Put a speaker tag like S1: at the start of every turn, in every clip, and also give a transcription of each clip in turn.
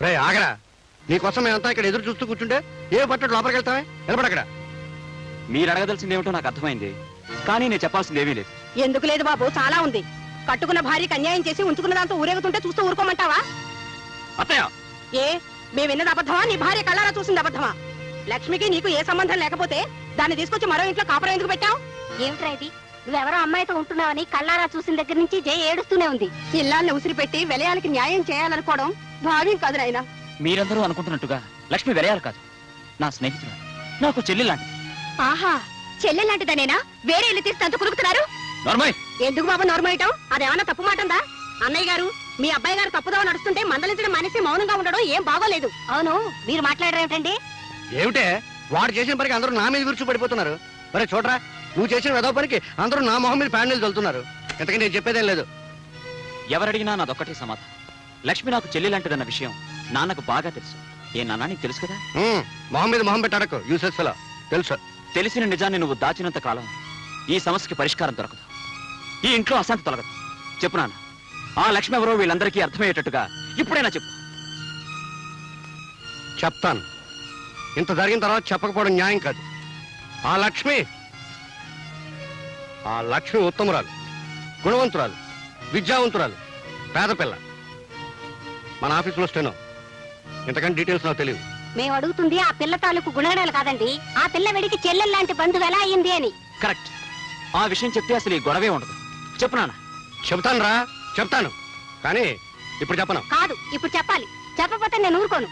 S1: రే ఆగరా, నీకోసం మేమంతా ఇక్కడ ఎదురు చూస్తూ కూర్చుంటే ఏ పట్టడు లోపలికి వెళ్తావే? నిలబడక్కడ.
S2: మీరు అడగదలసింది ఏమిటో నాకు అర్థమైంది, కానీ నేను చెప్పాల్సింది ఏమీ లేదు.
S3: ఎందుకు లేదు బాబు, చాలా ఉంది. కట్టుకున్న భార్యకి అన్యాయం చేసి ఉంచుకున్న దాంతో ఊరేగుతుంటే చూస్తూ ఊరుకోమంటావా?
S2: అత్తయ్య,
S3: ఏ మేము విన్నది అబద్ధమా, నీ భార్య కళ్ళారా చూసింది అబద్ధమా? లక్ష్మికి నీకు ఏ సంబంధం లేకపోతే దాన్ని తీసుకొచ్చి మరో ఇంట్లో కాపురం ఎందుకు పెట్టావు?
S4: ఏమిట్రా ఇది? నువ్వెవరో అమ్మాయితో ఉంటున్నావని కళ్ళారా చూసిన దగ్గర నుంచి జయ ఏడుస్తూనే ఉంది.
S3: ఇల్లాన్ని ఉసిరిపెట్టి వెలయాలకి న్యాయం చేయాలనుకోవడం భావ్యం కాదు నాయనా.
S2: మీరందరూ అనుకుంటున్నట్టుగా లక్ష్మి వెరయాలి కాదు, నా స్నేహితురాలు, నాకు చెల్లి లాంటిది.
S4: ఆహా, చెల్లెలాంటిదనేనా? వేరే ఇల్లు తీసి అంత కులుకుతున్నారు.
S2: నార్మల్.
S3: ఎందుకు బాబు నోర్మేయటం? అదేమన్నా తప్పు మాటందా? అన్నయ్య గారు, మీ అబ్బాయి గారు తప్పుదో నడుస్తుంటే మందలించడం మానేసి మౌనంగా ఉండడం ఏం బాగోలేదు.
S4: అవును, మీరు మాట్లాడడం ఏమిటండి?
S1: ఏమిటే వాడు చేసిన పనికి అందరూ నా మీద విరుచు పడిపోతున్నారు. మరి చూడరా, నువ్వు చేసిన వెదవ పనికి అందరూ నా మొహం మీద ప్యాండిల్ చల్లుతున్నారు. ఇంతకీ నేను చెప్పేదేం లేదు.
S2: ఎవరడిగినా నాదొక్కటే సమాధానం. లక్ష్మి నాకు చెల్లి లాంటిదన్న విషయం నాన్నకు బాగా తెలుసు. ఏ నాన్న, నీకు తెలుసు కదా?
S1: మొహం మీద మొహం పెట్టాడకు, యూసెస్ ఫెలో. తెలుసు.
S2: తెలిసిన నిజాన్ని నువ్వు దాచినంత కాలం ఈ సమస్యకి పరిష్కారం దొరకదు, ఈ ఇంట్లో అశాంతి తొలగదు. చెప్పు నాన్న, ఆ లక్ష్మి ఎవరో వీళ్ళందరికీ అర్థమయ్యేటట్టుగా ఇప్పుడైనా చెప్పు.
S1: చెప్తాను. ఇంత జరిగిన తర్వాత చెప్పకపోవడం న్యాయం కాదు. ఆ లక్ష్మి ఉత్తమురాలు, గుణవంతురాలు, విద్యావంతురాలు, పేద పిల్ల. మన ఆఫీసులో స్టెనో. ఇంతకంటే డీటెయిల్స్ నాకు తెలియదు.
S4: మేము అడుగుతుంది ఆ పిల్ల తాలూకు గుణగణాలు కాదండి, ఆ పిల్ల వెడికి చెల్లెల్లాంటి బంధువు ఎలా అయింది అని.
S2: కరెక్ట్. ఆ విషయం చెప్తే అసలు ఈ గొడవే ఉండదు. చెప్పు నాన్న.
S1: చెప్తాను రా, చెప్తాను. కానీ ఇప్పుడు చెప్పను.
S4: కాదు, ఇప్పుడు చెప్పాలి. చెప్పకపోతే నేను ఊరుకోను.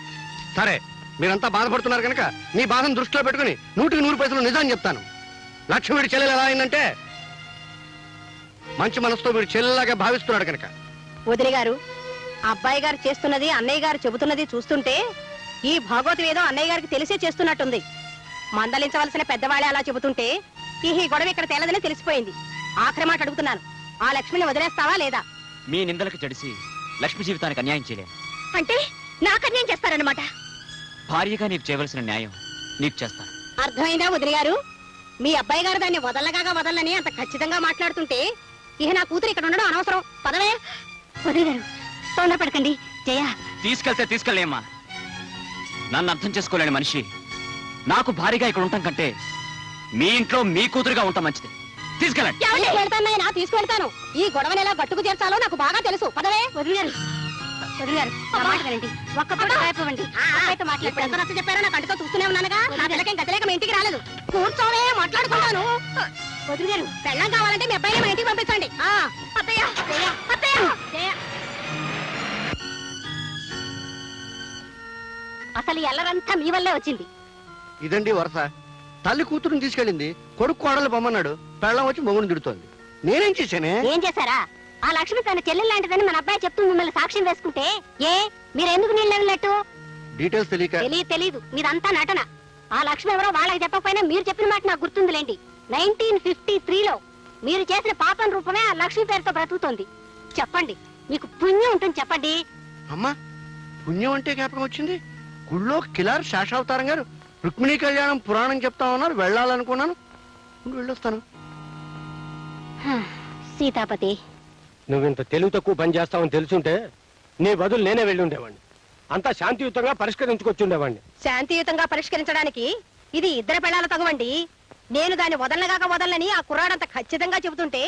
S1: సరే, మీరంతా బాధపడుతున్నారు కనుక మీ బాధను దృష్టిలో పెట్టుకుని 100కి 100% నిజాన్ని చెప్తాను. లక్ష్మి వీడి చెల్లెలు ఎలా అయిందంటే, మంచి మనసుతో వీడు చెల్లెలాగా భావిస్తున్నాడు కనుక.
S3: వదిలి గారు, అబ్బాయి గారు చేస్తున్నది అన్నయ్య గారు చెబుతున్నది చూస్తుంటే ఈ భాగవతం ఏదో అన్నయ్య గారికి తెలిసే చేస్తున్నట్టుంది. మందలించవలసిన పెద్దవాళ్ళే అలా చెబుతుంటే ఈ గొడవ ఇక్కడ తేలదని తెలిసిపోయింది. ఆఖరి మాట అడుగుతున్నాను, ఆ లక్ష్మిని వదిలేస్తావా లేదా?
S2: మీ నిందలకు జడిసి లక్ష్మి జీవితానికి అన్యాయం చేయలేను.
S4: అంటే నాకు అన్యాయం చేస్తారన్నమాట.
S2: భార్యగా నీకు చేయవలసిన న్యాయం నీకు చేస్తాను.
S3: అర్థమైందా వదిలి గారు? మీ అబ్బాయి గారు దాన్ని వదలని అంత ఖచ్చితంగా మాట్లాడుతుంటే ఇహ నా కూతురు ఇక్కడ ఉండడం అనవసరం. పదవే.
S4: వదిలి గారు, తొందరపడకండి. జయ,
S2: తీసుకెళ్తే తీసుకెళ్ళేమ్మా. నన్ను అర్థం చేసుకోలేని మనిషి నాకు భారీగా ఇక్కడ ఉండటం కంటే మీ ఇంట్లో మీ కూతురుగా ఉంటాం మంచిది. తీసుకెళ్ళండి.
S3: తీసుకెళ్తాను. ఈ గొడవని ఎలా గట్టుకు చేర్చాలో నాకు బాగా తెలుసు. పదవే.
S4: వదిలి గారు, ఒక్క పూట అయిపోవండి.
S3: ఎంత నచ్చ చెప్పారో నా కంటితో చూస్తూనే ఉన్నానుగా. నా పిల్లకేం గతిలేక మీ ఇంటికి రాలేదు. కూర్చోవే, మాట్లాడుకున్నాను.
S4: వదిలి గారు,
S3: పెళ్ళం కావాలంటే మీ అబ్బాయిని మా ఇంటికి పంపించండి.
S4: అత్తయ్య, అత్తయ్య, అసలు ఎల్లరంతా మీ వల్లే వచ్చింది.
S1: ఇదండి వరస. తల్లి కూతురుని తీసుకెళ్ళింది, కొడుకు కోడలు పొమ్మన్నాడు, పెళ్ళం వచ్చి మొగుడు తిడుతోంది. నేనేం చేశానే?
S4: ఏం చేశారా? ఆ లక్ష్మి తన చెల్లెలు లాంటిదని మన అబ్బాయి చెప్తూ మిమ్మల్ని సాక్ష్యం వేసుకుంటే మీరెందుకు నీళ్ళట్టు?
S1: డీటెయిల్స్
S4: తెలీదు. మీదంతా నటన. ఆ లక్ష్మి ఎవరో వాళ్ళకి చెప్పకపోయినా మీరు చెప్పిన మాట నాకు గుర్తుందిలేండి. 1953లో మీరు చేసిన పాపం రూపమే ఆ లక్ష్మి పేరుతో బ్రతుకుతోంది. చెప్పండి, మీకు పుణ్యం ఉంటుంది. చెప్పండి.
S1: అమ్మా, పుణ్యం అంటే జ్ఞాపకం వచ్చింది. గుళ్ళో కిలార్ శేషావతారం గారు రుక్మిణీ కళ్యాణం పురాణం చెప్తామన్నారు. వెళ్ళాలనుకున్నాను, వెళ్ళొస్తాను.
S4: సీతాపతి,
S5: నువ్వింత తెలుగు తక్కువ పని చేస్తావని తెలుసుంటే నీ బదులు నేనే వెళ్ళి ఉండేవాడిని. అంతా శాంతియుతంగా పరిష్కరించుకొచ్చుండేవాడిని.
S3: శాంతియుతంగా పరిష్కరించడానికి ఇది ఇద్దరు పెళ్ళాల తగువండి. నేను దాన్ని వదలనని ఆ కుర్రాడంత ఖచ్చితంగా చెబుతుంటే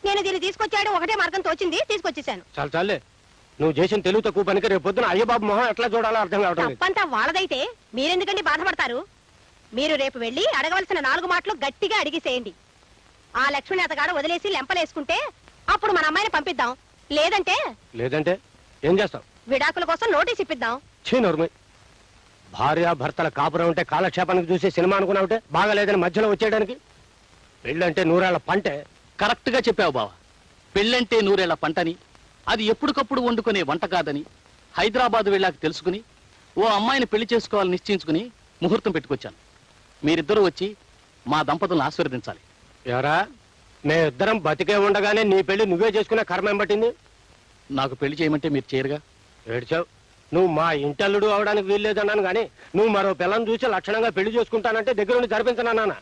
S3: నేను దీన్ని తీసుకొచ్చాడు ఒకటే మార్గం తోచింది, తీసుకొచ్చేసాను.
S5: చాలే, నువ్వు చేసిన తెలుగు తక్కువ పనికి రేపు పొద్దున అయ్యబాబు మొహం ఎట్లా చూడాలో అర్థం కావడం.
S3: తప్పంతా వాళ్ళదైతే మీరెందుకండి బాధపడతారు? మీరు రేపు వెళ్ళి అడగవలసిన 4 మాటలు గట్టిగా అడిగిసేయండి. ఆ లక్ష్మిని అతగాడు వదిలేసి లెంపలేసుకుంటే అప్పుడు మన అమ్మాయిని పంపిద్దాం. లేదంటే
S5: ఏం చేస్తావు?
S3: విడాకుల కోసం నోటీస్ ఇప్పిద్దాం.
S5: చీనోర్మి, భార్య భర్తల కాపురం ఉంటే కాలక్షేపానికి చూసి సినిమా అనుకున్నావుంటే బాగాలేదని మధ్యలో వచ్చేయడానికి. పెళ్ళంటే 100 ఏళ్ల పంటే.
S6: కరెక్ట్ గా చెప్పావు బావ. పెళ్ళంటే 100 ఏళ్ల పంటని, అది ఎప్పటికప్పుడు వండుకునే వంట కాదని హైదరాబాద్ వెళ్ళాక తెలుసుకుని ఓ అమ్మాయిని పెళ్లి చేసుకోవాలని నిశ్చయించుకుని ముహూర్తం పెట్టుకొచ్చాను. మీరిద్దరూ వచ్చి మా దంపతులను ఆశీర్వదించాలి.
S5: ఎవరా, మేమిద్దరం బతికే ఉండగానే నీ పెళ్లి నువ్వే చేసుకునే కర్మేం పట్టింది?
S6: నాకు పెళ్లి చేయమంటే మీరు చేయరుగా.
S5: ఏడ్చావు. నువ్వు మా ఇంటల్లుడు అవడానికి వీల్లేదన్నాను కానీ నువ్వు మరో పిల్లని చూసి లక్షణంగా పెళ్లి చేసుకుంటానంటే దగ్గర నుండి జరిపించనన్నా.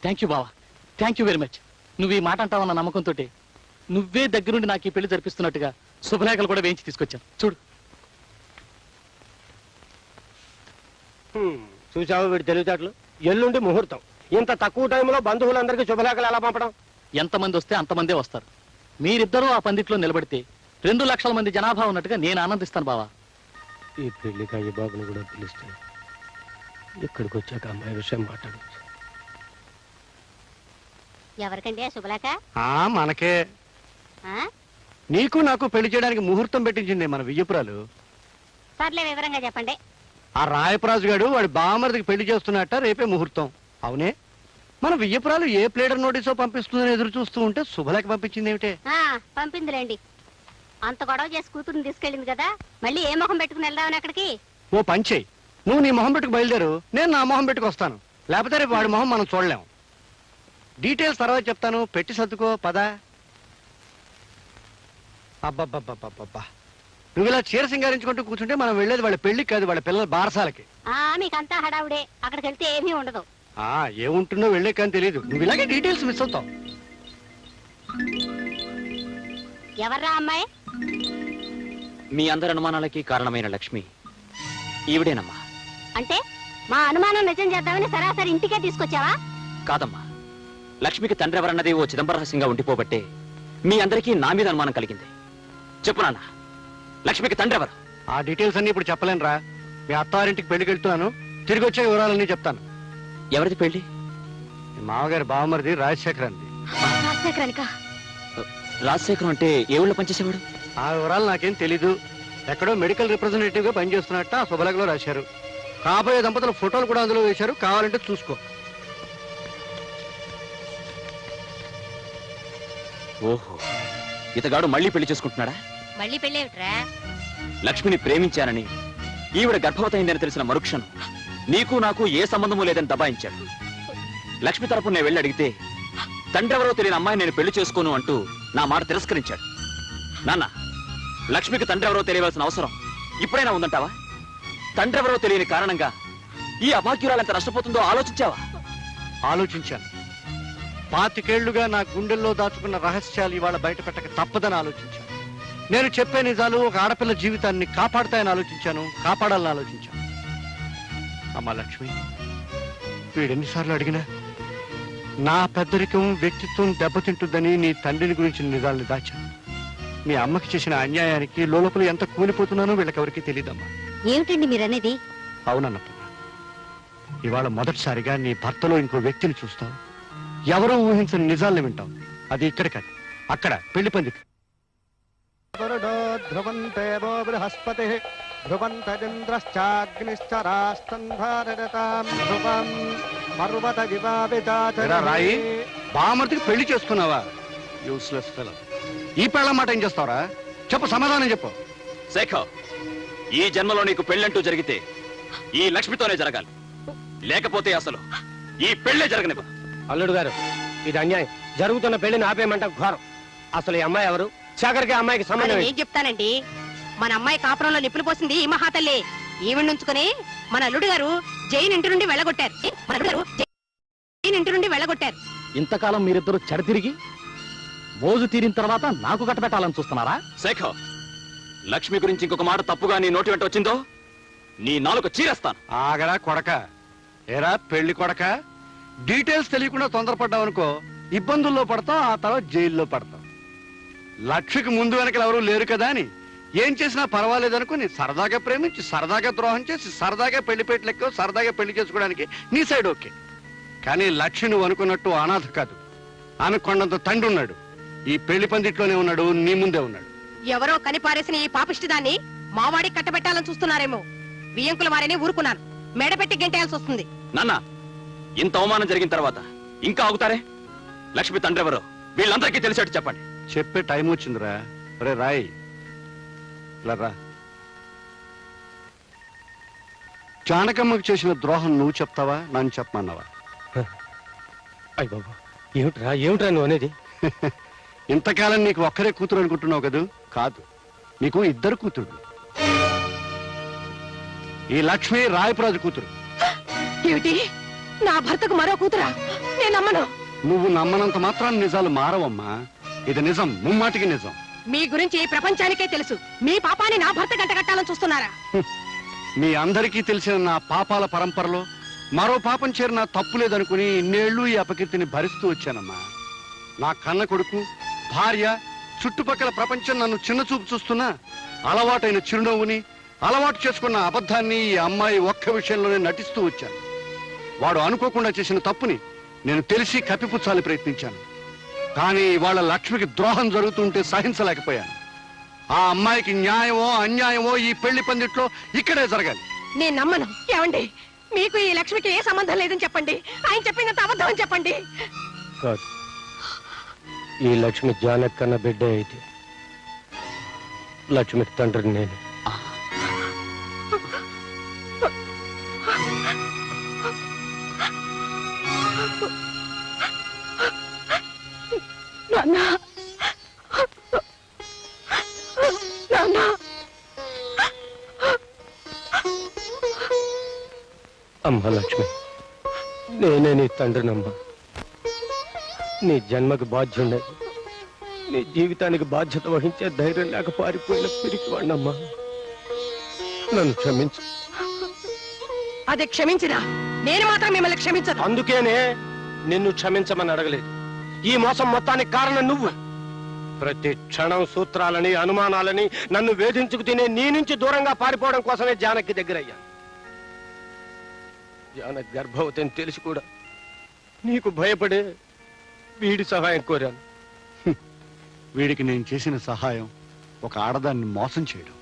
S6: థ్యాంక్ యూ బావా, థ్యాంక్ యూ వెరీ మచ్. నువ్వు ఈ మాట అంటావన్న నమ్మకంతో నువ్వే దగ్గరుండి నాకు ఈ పెళ్లి జరిపిస్తున్నట్టుగా శుభలేఖలు కూడా వేయించి తీసుకొచ్చాను. చూడు.
S5: చూసావు వీడి తెలివితేటలు. ఎల్లుండి ముహూర్తం. ఇంత తక్కువ టైంలో బంధువులందరికీ శుభలేఖలు ఎలా పంపడం?
S6: ఎంతమంది వస్తే అంతమందే వస్తారు. మీరిద్దరూ ఆ పందిట్లో నిలబడితే 2 లక్షల మంది జనాభా ఉన్నట్టుగా నేను ఆనందిస్తాను బావా.
S5: ఈ పెళ్లికి అయ్య బాబుని కూడా పిలిస్తే ఇక్కడికి వచ్చాక అమ్మాయి విషయం మాట్లాడచ్చు.
S4: ఎవరికండి ఆ శుభలేఖ?
S1: మనకే.
S4: ఆ?
S1: నీకు నాకు పెళ్లి చేయడానికి ముహూర్తం పెట్టించింది మన వియ్యపురాలు.
S4: సర్లే వివరంగా చెప్పండి.
S1: ఆ రాయపరాజు గారు వాడి బామర్దికి పెళ్లి చేస్తున్నట్ట రేపే ముహూర్తం. అవునే, మన వియ్యపురాలు ఏ ప్లేడర్ నోటీసో పంపిస్తుందని ఎదురు చూస్తూ ఉంటే శుభలేఖ పంపించింది ఏమిటే?
S4: పంపిందిలేండి. అంత గొడవ చేసి కూతురుని తీసుకెళ్ళింది కదా, మళ్ళీ ఏ మొహం పెట్టుకుని వెళ్దామని అక్కడికి?
S1: ఓ పంచేయి, నువ్వు నీ మొహం పెట్టుకు బయలుదేరు, నేను నా మొహం పెట్టుకు వస్తాను. లేకపోతే రేపు వాడి మొహం మనం చూడలేం. డీటెయిల్స్ తర్వాత చెప్తాను, పెట్టి సర్దుకో పద. అబ్బబ్బబ్బబ్బబ్బా, నువ్వు ఇలా చీర సింగారించుకుంటూ కూర్చుంటే మనం వెళ్ళేది వాళ్ళ పెళ్లికి కాదు, వాళ్ళ పిల్లల బారసాలకి.
S4: మీకంతా హడావుడే, అక్కడికి వెళ్తే ఏమీ ఉండదు.
S1: ఏముంటుందో వెళ్ళే కానీ తెలియదు. నువ్వు ఇలాగే డీటెయిల్స్ మిస్ అవుతావు.
S4: ఎవర్రా అమ్మాయి?
S2: మీ అందరి అనుమానాలకి కారణమైన లక్ష్మి ఈవిడేనమ్మా.
S4: అంటే మా అనుమానం నిజం చేద్దామని సరాసరి ఇంటికే తీసుకొచ్చావా?
S2: కాదమ్మా, లక్ష్మికి తండ్రి ఎవరన్నది ఓ చిదంబరహస్యంగా ఉండిపోబట్టే మీ అందరికీ నా మీద అనుమానం కలిగింది. చెప్పు నాన్న, లక్ష్మికి తండ్రి ఎవరు?
S1: ఆ డీటెయిల్స్ అన్ని ఇప్పుడు చెప్పలేనురా. మీ అత్తారింటికి పెళ్లికి వెళ్తున్నాను, తిరిగి వచ్చే వివరాలన్నీ చెప్తాను.
S2: ఎవరిది పెళ్లి?
S1: మీ మామగారి బావమరిది రాజశేఖరానికి.
S4: రాజశేఖరానికా?
S2: రాజశేఖరం అంటే ఏ ఊళ్ళో పనిచేసేవాడు?
S1: ఆ వివరాలు నాకేం తెలీదు. ఎక్కడో మెడికల్ రిప్రజెంటేటివ్ గా పనిచేస్తున్నట్ట ఆ శుభలేఖలో రాశారు. కాబోయే దంపతుల ఫోటోలు కూడా అందులో వేశారు, కావాలంటే చూసుకో.
S2: ఓహో, ఇతగాడు మళ్ళీ పెళ్లి చేసుకుంటున్నాడా?
S4: మళ్ళీ పెళ్ళేమిట్రా?
S2: లక్ష్మిని ప్రేమించానని, ఈవిడ గర్భవతయిందని తెలిసిన మరుక్షణం నీకు నాకు ఏ సంబంధము లేదని దబాయించాడు. లక్ష్మి తరపున నేను వెళ్ళి అడిగితే తండ్రి ఎవరో తెలియని అమ్మాయి నేను పెళ్లి చేసుకోను అంటూ నా మాట తిరస్కరించాడు. నాన్న, లక్ష్మికి తండ్రి ఎవరో తెలియవలసిన అవసరం ఇప్పుడైనా ఉందంటావా? తండ్రి ఎవరో తెలియని కారణంగా ఈ అభాగ్యురాలు ఎంత నష్టపోతుందో ఆలోచించావా?
S1: ఆలోచించాను. 25 ఏళ్లుగా నా గుండెల్లో దాచుకున్న రహస్యాలు ఇవాళ బయట పెట్టక తప్పదని ఆలోచించాను. నేను చెప్పే నిజాలు ఒక ఆడపిల్ల జీవితాన్ని కాపాడుతాయని ఆలోచించాను, కాపాడాలని ఆలోచించాను. అమ్మా లక్ష్మి, వీడెన్నిసార్లు అడిగినా నా పెద్దరికం వ్యక్తిత్వం దెబ్బతింటుందని నీ తండ్రిని గురించి నిజాలను దాచాను. మీ అమ్మకి చేసిన అన్యాయానికి లోపల ఎంత కూలిపోతున్నానో వీళ్ళకెవరికి తెలియదమ్మా.
S4: ఏమిటండి మీరనేది?
S1: అవునన్నప్పుడు ఇవాళ మొదటిసారిగా నీ భర్తలో ఇంకో వ్యక్తిని చూస్తావు. ఎవరూ ఊహించని నిజాలను వింటావు. అది ఇక్కడ కాదు, అక్కడ పెళ్లి పందికి. ధ్రువంతే బృహస్పతి ధ్రువంతరింద్రశ్చాగ్నిశ్చ రాయి, బామర్తికి పెళ్లి చేసుకున్నావా? Useless fellow. ఈ పెళ్ళ మాట ఏం చేస్తావరా? చెప్పు, సమాధానం చెప్పు.
S2: శేఖర్, ఈ జన్మలో నీకు పెళ్ళంటూ జరిగితే ఈ లక్ష్మితోనే జరగాలి, లేకపోతే అసలు ఈ పెళ్ళే జరగనివ్వ.
S5: అల్లుడు గారు, ఇది అన్యాయం. జరుగుతున్న పెళ్లిని ఆపేయమంట ఘోరం. అసలు ఈ అమ్మాయి ఎవరు? శేఖర్కి అమ్మాయికి సంబంధం
S3: ఏం చెప్తానండి? మన అమ్మాయి కాపురంలో నిప్పులు పోసింది ఈ మహాతల్లి. ఈవిడ ఉంచుకుని మన అల్లుడు గారు జైన్ ఇంటి నుండి వెళ్ళగొట్టారు. మన అల్లుడు గారు జైన్ ఇంటి నుండి వెళ్ళగొట్టారు.
S6: ఇంతకాలం మీరిద్దరూ చెడతిరిగి మోజు తీరిన తర్వాత నాకు కట్టబెట్టాలని చూస్తున్నారా?
S2: శేఖర్, లక్ష్మి గురించి ఇంకొక మాట తప్పుగా నీ నోటి వెంట వచ్చిందో నీ నాలుక చీరేస్తాను.
S1: ఆగరా కొడక. ఏరా పెళ్లి కొడక, డీటెయిల్స్ తెలియకుండా తొందరపడ్డావనుకో ఇబ్బందుల్లో పడతావు, ఆ తర్వాత జైల్లో పడతావు. లక్ష్మికి ముందు వెనకలు ఎవరూ లేరు కదా అని ఏం చేసినా పర్వాలేదనుకుని సరదాగా ప్రేమించి సరదాగా ద్రోహం చేసి సరదాగా పెళ్లిపేటలెక్కో సరదాగా పెళ్లి చేసుకోవడానికి నీ సైడ్ ఓకే. కానీ లక్ష్మి నువ్వు అనుకున్నట్టు అనాథ కాదు. ఆమె కొండంత తండ్రి ఉన్నాడు. ఈ పెళ్లి పందిట్లోనే ఉన్నాడు, నీ ముందే ఉన్నాడు.
S3: ఎవరో కనిపారేసిన ఈ పాపిష్టిదాన్ని మావాడికి కట్టబెట్టాలని చూస్తున్నారేమో. వియంకుల వారిని ఊరుకున్నాను, మెడపెట్టి గెంటేయాల్సి వస్తుంది.
S2: నాన్న, ఇంత అవమానం జరిగిన తర్వాత ఇంకా ఆగుతారే? లక్ష్మి తండ్రి ఎవరో వీళ్ళందరికీ తెలిసేట్టు చెప్పండి.
S1: చెప్పే టైం వచ్చిందిరా. రే రాయ్, రా. జానకమ్మకు చేసిన ద్రోహం నువ్వు చెప్తావా, నన్ను చెప్పమన్నావా?
S5: అయ్య బాబు, ఏమిట్రా నువ్వు అనేది?
S1: ఇంతకాలం నీకు ఒక్కరే కూతురు అనుకుంటున్నావు కదూ? కాదు, నీకు 2 కూతురు. ఈ లక్ష్మి రాయపురాజు కూతురు.
S3: ఏమిటి? నా భర్తకు మరో కూతురా? నేను నమ్మను.
S1: నువ్వు నమ్మనంత మాత్రాన్ని నిజాలు మారవమ్మా. ఇది నిజం, ముమ్మాటికి నిజం.
S3: మీ గురించి ఈ ప్రపంచానికే తెలుసు. మీ పాపాన్ని నా భర్త గంటగట్టాలని చూస్తున్నారా?
S1: మీ అందరికీ తెలిసిన నా పాపాల పరంపరలో మరో పాపం చేరిన తప్పు లేదనుకుని ఇన్నేళ్లు ఈ అపకీర్తిని భరిస్తూ వచ్చానమ్మా. నా కన్న కొడుకు, భార్య, చుట్టుపక్కల ప్రపంచం నన్ను చిన్న చూపు చూస్తున్నా అలవాటైన చిరునవ్వుని, అలవాటు చేసుకున్న అబద్ధాన్ని ఈ అమ్మాయి ఒక్క విషయంలోనే నటిస్తూ వచ్చాను. వాడు అనుకోకుండా చేసిన తప్పుని నేను తెలిసి కప్పిపుచ్చాలని ప్రయత్నించాను. కానీ వాళ్ళ లక్ష్మికి ద్రోహం జరుగుతుంటే సహించలేకపోయాను. ఆ అమ్మాయికి న్యాయమో అన్యాయమో ఈ పెళ్లి పందిట్లో ఇక్కడే జరగాలి.
S3: నేను నమ్మను. ఏమండి, మీకు ఈ లక్ష్మికి ఏ సంబంధం లేదని చెప్పండి. ఆయన చెప్పిందంత అబద్ధం అని చెప్పండి.
S5: కాదు, ఈ లక్ష్మి జానకన్న బిడ్డ అయితే లక్ష్మికి తండ్రిని నేను. అమ్మ లక్ష్మి, నేనే నీ తండ్రినమ్మా. నీ జన్మకు బాధ్యుండే, నీ జీవితానికి బాధ్యత వహించే ధైర్యం లేక పారిపోయిన పిరికివాణ్ణమ్మా. నన్ను క్షమించు.
S3: అదే క్షమించినా నేను మాత్రం మిమ్మల్ని క్షమించను.
S5: అందుకేనే నిన్ను క్షమించమని అడగలేదు. ఈ మోసం మొత్తానికి కారణం నువ్వు. ప్రతి క్షణం సూత్రాలని, అనుమానాలని నన్ను వేధించుకు తినే నీ నుంచి దూరంగా పారిపోవడం కోసమే జానకి దగ్గరయ్యాను. జానకి గర్భవతిని తెలిసి కూడా నీకు భయపడే వీడి సహాయం కోరాను.
S1: వీడికి నేను చేసిన సహాయం ఒక ఆడదాన్ని మోసం చేయడం.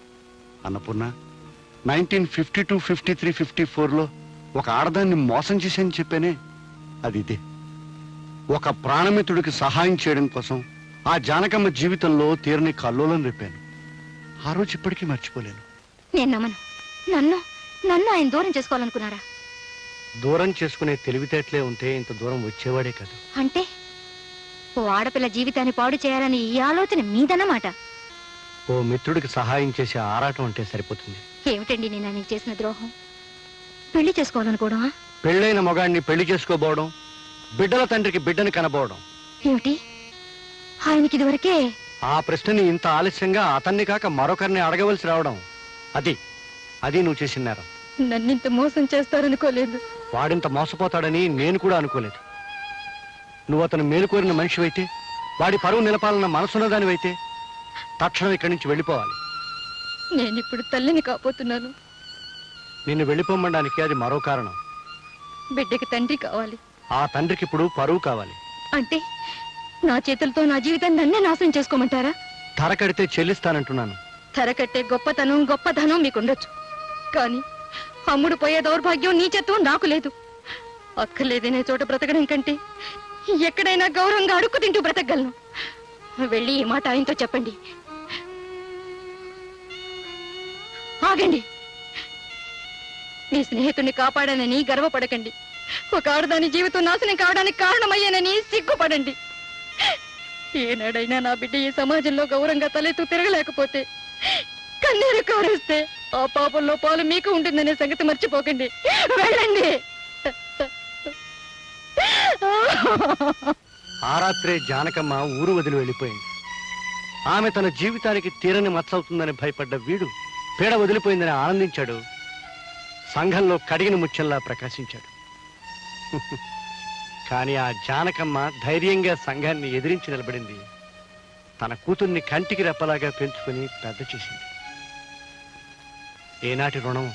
S1: అన్నపూర్ణ, 1952, 53, 54లో ఒక ఆడదాన్ని మోసం చేశాను చెప్పానే, అది ఇదే. ఒక ప్రాణమిత్రుడికి సహాయం చేయడం కోసం ఆ జానకమ్మ జీవితంలో తీరని కల్లోలం రేపాను. ఆ రోజు ఇప్పటికీ మర్చిపోలేను.
S4: నేను నమ్మను. నన్ను నన్ను ఆయన దూరం చేసుకోవాలనుకున్నారా?
S1: దూరం చేసుకునే తెలివితేటలే ఉంటే ఇంత దూరం వచ్చేవాడే కదా.
S4: అంటే ఓ ఆడపిల్ల జీవితాన్ని పాడు చేయాలని ఈ ఆలోచన మీదన్నమాట.
S1: ఓ మిత్రుడికి సహాయం చేసే ఆరాటం అంటే సరిపోతుంది.
S4: ఏమిటండి నేను ఆయనకి చేసిన ద్రోహం? పెళ్లి చేసుకోవాలనుకోవడమా?
S1: పెళ్ళైన మగాడిని పెళ్లి చేసుకోబోవడం, బిడ్డల తండ్రికి బిడ్డని కనబోవడం
S4: ఏమిటి? ఆయనకి ఇదివరకే
S1: ఆ ప్రశ్నని ఇంత ఆలస్యంగా అతన్ని కాక మరొకరిని అడగవలసి రావడం, అది నువ్వు చేసిన నేరం.
S4: నన్నింత మోసం చేస్తారనుకోలేదు.
S1: వాడింత మోసపోతాడని నేను కూడా అనుకోలేదు. నువ్వు అతను మేలుకోరిన మనిషివైతే, వాడి పరువు నిలపాలన్న మనసున్నదానివైతే తక్షణం ఇక్కడి నుంచి వెళ్ళిపోవాలి.
S4: నేనిప్పుడు తల్లిని కాబోతున్నాను.
S1: నిన్ను వెళ్ళిపోమడానికి అది మరో కారణం.
S4: బిడ్డకి తండ్రి కావాలి.
S1: ఆ తండ్రికి ఇప్పుడు పరువు కావాలి.
S4: అంటే నా చేతులతో నా జీవితాన్ని నన్నే నాశనం చేసుకోమంటారా?
S1: ధర కడితే చెల్లిస్తానంటున్నాను.
S4: ధర కట్టే గొప్పతనం మీకుండొచ్చు, కానీ అమ్ముడు పోయే దౌర్భాగ్యం నీచత్వం నాకు లేదు. అక్కర్లేదనే చోట బ్రతకడం కంటే ఎక్కడైనా గౌరవంగా అడుక్కు తింటూ బ్రతకగలను. వెళ్ళి ఈ మాట ఆయనతో చెప్పండి. ఆగండి. మీ స్నేహితుడిని కాపాడానని గర్వపడకండి. ఒక ఆడదాని జీవితం నాశనం కావడానికి కారణమయ్యానని సిగ్గుపడండి. ఏనాడైనా నా బిడ్డ ఈ సమాజంలో గౌరవంగా తలెత్తు తిరగలేకపోతే, కన్నీరు కారుస్తే ఆ పాపంలో పాలు మీకు ఉంటుందనే సంగతి మర్చిపోకండి. వెళ్ళండి.
S1: ఆ రాత్రే జానకమ్మ ఊరు వదిలి వెళ్ళిపోయింది. ఆమె తన జీవితానికి తీరని మచ్చవుతుందని భయపడ్డ వీడు పీడ వదిలిపోయిందని ఆనందించాడు. సంఘంలో కడిగిన ముత్యంలా ప్రకాశించాడు. కానీ ఆ జానకమ్మ ధైర్యంగా సంఘాన్ని ఎదిరించి నిలబడింది. తన కూతుర్ని కంటికి రెప్పలాగా పెంచుకుని పెద్ద చేసింది. ఏనాటి రుణం!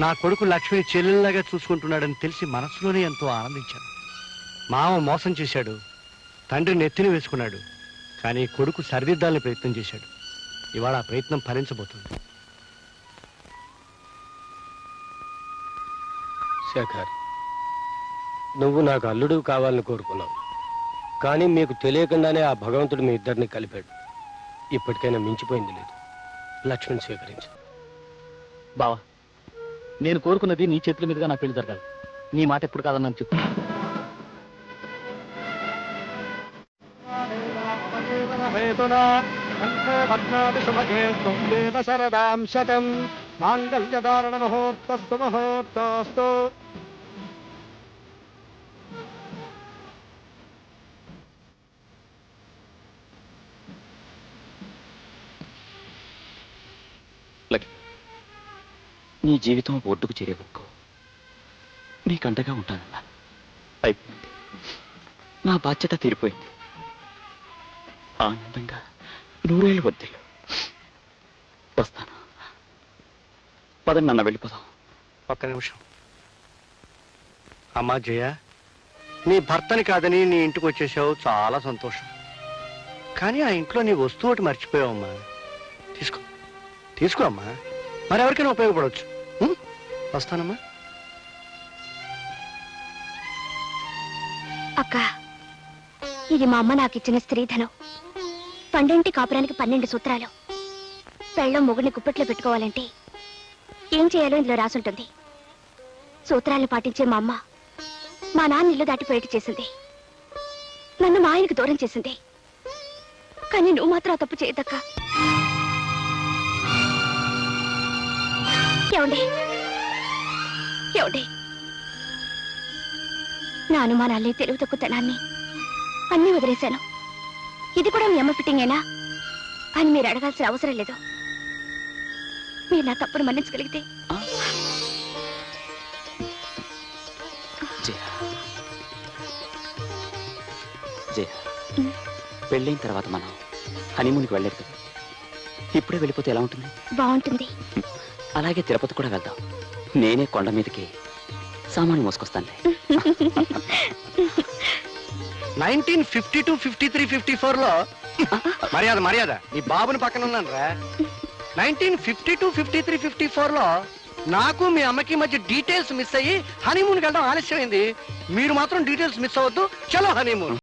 S1: నా కొడుకు లక్ష్మిని చెల్లెల్లాగా చూసుకుంటున్నాడని తెలిసి మనసులోనే ఎంతో ఆనందించాను. మామ మోసం చేశాడు, తండ్రి నెత్తిని వేసుకున్నాడు. కానీ కొడుకు సరిదిద్దాలని ప్రయత్నం చేశాడు. ఇవాళ ఆ ప్రయత్నం ఫలించబోతుంది.
S5: శేఖర్, నువ్వు నాకు అల్లుడు కావాలని కోరుకున్నావు. కానీ మీకు తెలియకుండానే ఆ భగవంతుడు మీ ఇద్దరిని కలిపాడు. ఇప్పటికైనా మించిపోయింది లేదు. లక్ష్మిని స్వీకరించు.
S6: బావా, నేను కోరుకున్నది నీ చేతుల మీదుగా నా పెళ్లి జరగాలి. నీ మాట ఎప్పుడు కాదన్నాను చెప్పు.
S2: నీ జీవితం ఒడ్డుకు చేరే వరకు నీకండగా ఉంటానన్నా. అయిపోయింది, నా బాధ్యత తీరిపోయింది. ఆనందంగా 100 ఏళ్ళు వద్దిల్లు. వస్తాను. పదండి నన్న, వెళ్ళిపోదాం.
S1: ఒక్క నిమిషం. అమ్మా జయ, నీ భర్తని కాదని నీ ఇంటికి వచ్చేసావు, చాలా సంతోషం. కానీ ఆ ఇంట్లో నీ వస్తువు ఒకటి మర్చిపోయావమ్మా. తీసుకో, తీసుకో అమ్మా, మరెవరికైనా ఉపయోగపడవచ్చు. వస్తానమ్మా.
S4: అక్క, ఇది మా అమ్మ నాకు ఇచ్చిన స్త్రీధనం. 12 కాపురానికి 12 సూత్రాలు. పెళ్ళం మొగుడిని గుప్పెట్లో పెట్టుకోవాలంటే ఏం చేయాలో ఇందులో రాసుంటుంది. సూత్రాలను పాటించే మా అమ్మ మా నాన్న ఇల్లు దాటిపోయేట్టు చేసింది. నన్ను మా ఆయనకు దూరం చేసింది. కానీ నువ్వు మాత్రం ఆ తప్పు చేయదక్క. ఏమండి ఏమండి, నా అనుమానాల్ని, తెలుగు తక్కువతనాన్ని అన్నీ వదిలేశాను. ఇది కూడా మీ అమ్మ ఫిట్టింగేనా అని మీరు అడగాల్సిన అవసరం లేదు. మీరు నా తప్పును మన్నించగలిగితే.
S2: జయ, జయ, పెళ్ళైన తర్వాత మనం హనీమూన్కి వెళ్ళలేదు కదా. ఇప్పుడే వెళ్ళిపోతే ఎలా ఉంటుంది?
S4: బాగుంటుంది.
S2: అలాగే తిరుపతి కూడా వెళ్దాం. నేనే కొండ మీదకి సామాను మోసుకొస్తానులే.
S1: 1952, 53, 54లో మర్యాద మర్యాద, నీ బాబుని పక్కన ఉన్నాను రా. 1952, 53, 54లో నాకు మీ అమ్మకి మధ్య డీటెయిల్స్ మిస్ అయ్యి హనీమూన్కి వెళ్ళడం ఆలస్యమైంది. మీరు మాత్రం డీటెయిల్స్ మిస్ అవ్వద్దు. చలో హనీమూన్.